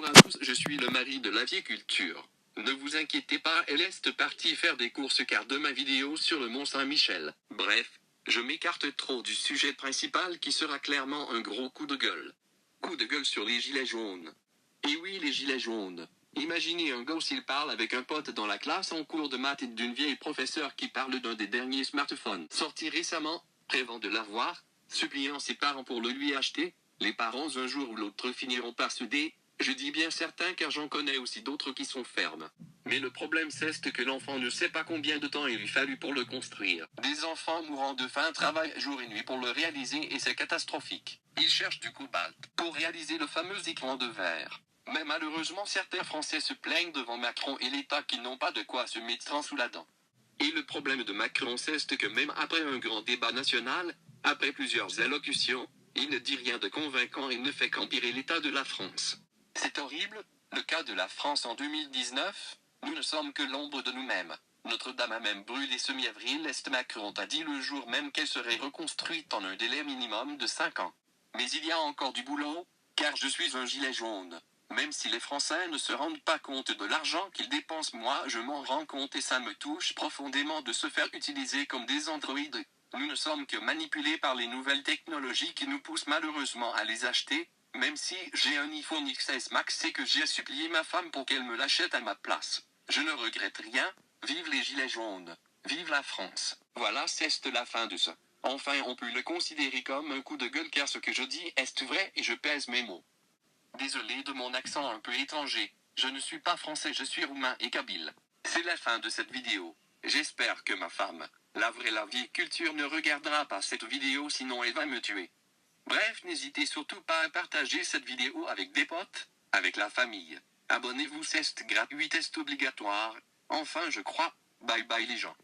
Bonjour à tous, je suis le mari de la vieille culture. Ne vous inquiétez pas, elle est partie faire des courses car demain vidéo sur le Mont Saint-Michel. Bref, je m'écarte trop du sujet principal qui sera clairement un gros coup de gueule. Coup de gueule sur les gilets jaunes. Et oui, les gilets jaunes. Imaginez un gosse, il parle avec un pote dans la classe en cours de maths et d'une vieille professeure qui parle d'un des derniers smartphones sortis récemment, rêvant de l'avoir, suppliant ses parents pour le lui acheter. Les parents un jour ou l'autre finiront par céder. Je dis bien certains car j'en connais aussi d'autres qui sont fermes. Mais le problème c'est que l'enfant ne sait pas combien de temps il lui fallu pour le construire. Des enfants mourant de faim travaillent jour et nuit pour le réaliser et c'est catastrophique. Ils cherchent du cobalt pour réaliser le fameux écran de verre. Mais malheureusement certains Français se plaignent devant Macron et l'État qu'ils n'ont pas de quoi se mettre en sous la dent. Et le problème de Macron c'est que même après un grand débat national, après plusieurs allocutions, il ne dit rien de convaincant et ne fait qu'empirer l'état de la France. C'est horrible, le cas de la France en 2019, nous ne sommes que l'ombre de nous-mêmes. Notre-Dame a même brûlé ce mi-avril. Macron a dit le jour même qu'elle serait reconstruite en un délai minimum de 5 ans. Mais il y a encore du boulot, car je suis un gilet jaune. Même si les Français ne se rendent pas compte de l'argent qu'ils dépensent, moi je m'en rends compte et ça me touche profondément de se faire utiliser comme des androïdes. Nous ne sommes que manipulés par les nouvelles technologies qui nous poussent malheureusement à les acheter. Même si j'ai un iPhone XS Max et que j'ai supplié ma femme pour qu'elle me l'achète à ma place. Je ne regrette rien. Vive les gilets jaunes. Vive la France. Voilà, c'est la fin de ça. Enfin, on peut le considérer comme un coup de gueule car ce que je dis est vrai et je pèse mes mots. Désolé de mon accent un peu étranger. Je ne suis pas français, je suis roumain et kabyle. C'est la fin de cette vidéo. J'espère que ma femme, la vieille culture, ne regardera pas cette vidéo sinon elle va me tuer. Bref, n'hésitez surtout pas à partager cette vidéo avec des potes, avec la famille. Abonnez-vous, c'est gratuit, c'est obligatoire. Enfin, je crois. Bye bye les gens.